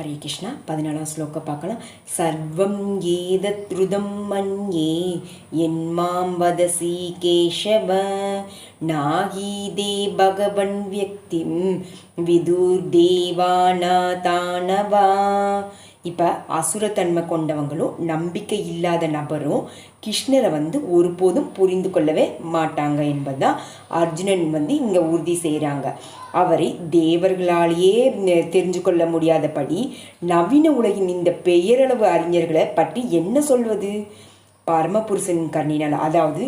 ஹரே கிருஷ்ணா. 14ஆம் ஸ்லோகம் பார்க்கலாம். சர்வம் ஏதத்ருதம் மன்யே என்மாம் வதசி கேசவ நாகீதே பகவன் வியக்திம் விதுர் தேவானா தானவா. இப்போ அசுரத்தன்மை கொண்டவங்களும் நம்பிக்கை இல்லாத நபரும் கிருஷ்ணரை ஒருபோதும் புரிந்து கொள்ளவே மாட்டாங்க என்பதுதான் அர்ஜுனன் இங்கே உறுதி செய்கிறாங்க. அவரை தேவர்களாலேயே தெரிஞ்சு கொள்ள முடியாதபடி நவீன உலகின் இந்த பெயரளவு அறிஞர்களை பற்றி என்ன சொல்வது? பரமபுருஷன் கருணையினால், அதாவது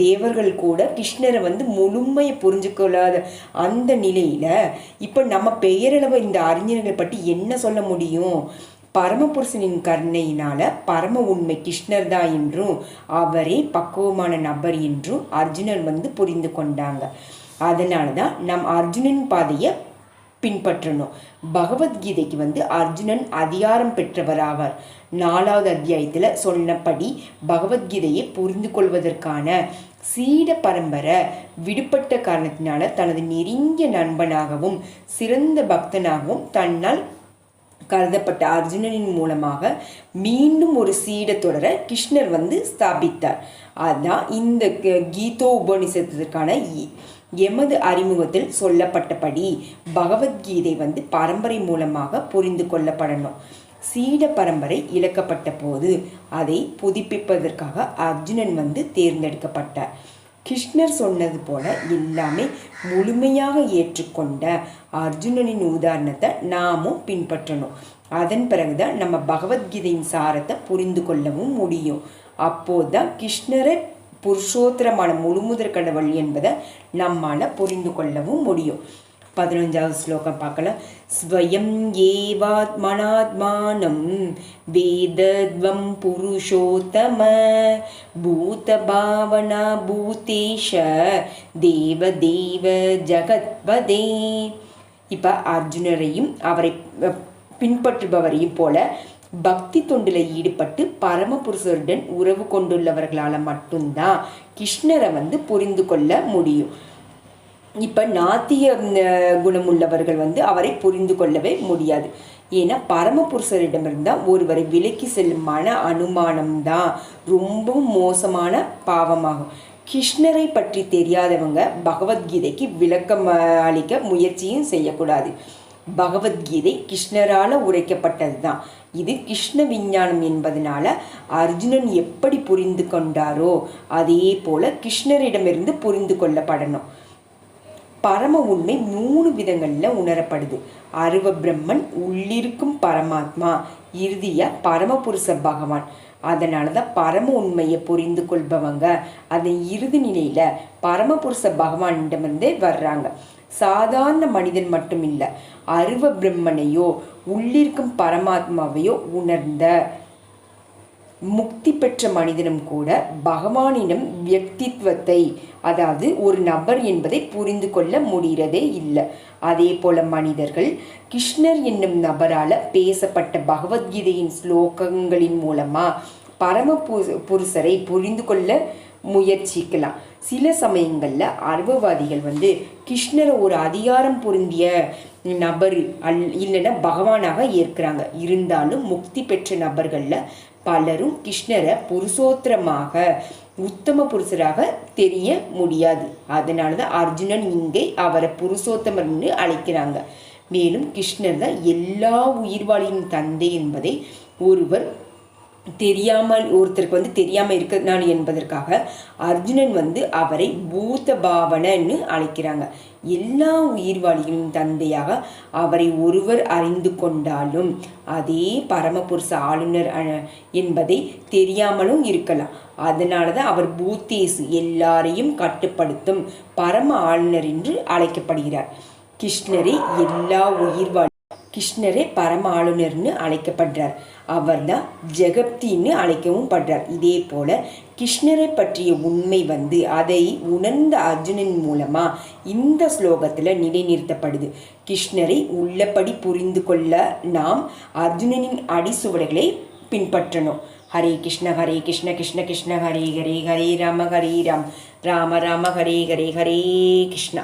தேவர்கள் கூட கிருஷ்ணரை முழுமையை புரிஞ்சுக்கொள்ளாத அந்த நிலையில் இப்போ நம்ம பெயரளவு இந்த அறிஞர்களை பற்றி என்ன சொல்ல முடியும்? பரமபுருஷனின் கருணையினால பரம உண்மை கிருஷ்ணர் தான் என்றும் அவரே பக்குவமான நபர் என்றும் அர்ஜுனர் புரிந்து கொண்டாங்க. அதனால தான் நம் அர்ஜுனன் பாதையை பின்பற்றணும். பகவத்கீதைக்கு அர்ஜுனன் அதிகாரம் பெற்றவராவார். 4வது அத்தியாயத்தில் சொன்னபடி பகவத்கீதையை புரிந்து கொள்வதற்கான சீட பரம்பரை விடுபட்ட காரணத்தினால தனது நெருங்கிய நண்பனாகவும் சிறந்த பக்தனாகவும் தன்னால் கருதப்பட்ட அர்ஜுனனின் மூலமாக மீண்டும் ஒரு சீட தொடர கிருஷ்ணர் ஸ்தாபித்தார். அதுதான் இந்த கீதோ உபநிஷத்திற்கான எமது அறிமுகத்தில் சொல்லப்பட்டபடி பகவத்கீதை பரம்பரை மூலமாக புரிந்து கொள்ளப்படணும். சீட பரம்பரை இழக்கப்பட்ட போது அதை புதுப்பிப்பதற்காக அர்ஜுனன் தேர்ந்தெடுக்கப்பட்டார். கிருஷ்ணர் சொன்னது போல எல்லாமே முழுமையாக ஏற்றுக்கொண்ட அர்ஜுனனின் உதாரணத்தை நாமும் பின்பற்றணும். அதன் பிறகுதான் நம்ம பகவத்கீதையின் சாரத்தை புரிந்து கொள்ளவும் முடியும். அப்போதுதான் கிருஷ்ணரை புருஷோத்தரமான முழுமுதற் கடவுள் என்பதை நம்மால் புரிந்து கொள்ளவும் முடியும். 15வது ஸ்லோகம் பார்க்கலாம். ஸ்வயம் ஏவாத்மனாத்மானம் வேதத்வம் புருஷோத்தம பூத பாவனா பூதேஷ தேவ தேவ ஜகத்பதே. இப்போ அர்ஜுனரையும் அவரை பின்பற்றுபவரையும் போல பக்தி தொண்டில் ஈடுபட்டு பரமபுருஷருடன் உறவு கொண்டுள்ளவர்களால் மட்டும்தான் கிருஷ்ணரை புரிந்து கொள்ள முடியும். இப்போ நாத்திய குணமுள்ளவர்கள் அவரை புரிந்து கொள்ளவே முடியாது. ஏன்னா பரமபுருஷரிடமிருந்தால் ஒருவரை விலக்கி செல்லும் மன அனுமானம்தான் ரொம்பவும் மோசமான பாவமாகும். கிருஷ்ணரை பற்றி தெரியாதவங்க பகவத்கீதைக்கு விளக்கம் அளிக்க முயற்சியும் செய்யக்கூடாது. பகவத்கீதை கிருஷ்ணரால் உரைக்கப்பட்டது தான். இது கிருஷ்ண விஞ்ஞானம் என்பதனால அர்ஜுனன் எப்படி புரிந்து கொண்டாரோ அதே போல கிருஷ்ணரிடமிருந்து புரிந்து கொள்ளப்படணும். பரம உண்மை 3 விதங்களில் உணரப்படுது. அருவ பிரம்மன், உள்ளிருக்கும் பரமாத்மா, இறுதியா பரமபுருஷ பகவான். அதனால தான் பரம உண்மையை புரிந்து கொள்பவங்க அதன் இறுதி நிலையில பரமபுருஷ பகவானிடமிருந்தே வர்றாங்க. சாதாரண மனிதன் மட்டும் இல்லை, அருவ பிரம்மனையோ உள்ளிருக்கும் பரமாத்மாவையோ உணர்ந்த முக்தி பெற்ற மனிதனும் கூட பகவானிடம் வியக்தித்வத்தை, அதாவது ஒரு நபர் என்பதை புரிந்து கொள்ள முடிகிறதே இல்லை. அதே போல மனிதர்கள் கிருஷ்ணர் என்னும் நபரால் பேசப்பட்ட பகவத்கீதையின் ஸ்லோகங்களின் மூலமாக பரம புருஷரை புரிந்து கொள்ள முயற்சிக்கலாம். சில சமயங்களில் அருவவாதிகள் கிருஷ்ணரை ஒரு அதிகாரம் பொருந்திய நபர் இல்லைன்னா பகவானாக ஏற்கிறாங்க. இருந்தாலும் முக்தி பெற்ற நபர்களில் பலரும் கிருஷ்ணரை புருஷோத்தரமாக உத்தம புருஷராக தெரிய முடியாது. அதனால தான் அர்ஜுனன் இங்கே அவரை புருஷோத்தமர்னு அழைக்கிறாங்க. மேலும் கிருஷ்ணர் தான் எல்லா உயிர்வாளியின் தந்தை என்பதை ஒருத்தருக்கு தெரியாமல் இருக்கிறதுனால என்பதற்காக அர்ஜுனன் அவரை பூத பாவனன்னு அழைக்கிறாங்க. எல்லா உயிர்வாளிகளின் தந்தையாக அவரை ஒருவர் அறிந்து கொண்டாலும் அதே பரமபுருஷ ஆளுநர் என்பதை தெரியாமலும் இருக்கலாம். அதனால தான் அவர் பூத்தேசு, எல்லாரையும் கட்டுப்படுத்தும் பரம ஆளுநர் என்று அழைக்கப்படுகிறார். கிருஷ்ணரே பரம ஆளுநர்னு அழைக்கப்படுறார். அவர் தான் ஜெகப்தின்னு அழைக்கவும் படுறார். இதே போல கிருஷ்ணரை பற்றிய உண்மை அதை உணர்ந்த அர்ஜுனன் மூலமா இந்த ஸ்லோகத்தில் நிலைநிறுத்தப்படுது. கிருஷ்ணரை உள்ளபடி புரிந்து கொள்ள நாம் அர்ஜுனனின் அடிசுவடுகளை பின்பற்றணும். ஹரே கிருஷ்ண கிருஷ்ண கிருஷ்ண ஹரே ஹரே, ஹரே ராம ராம ஹரே ஹரே, ஹரே கிருஷ்ணா.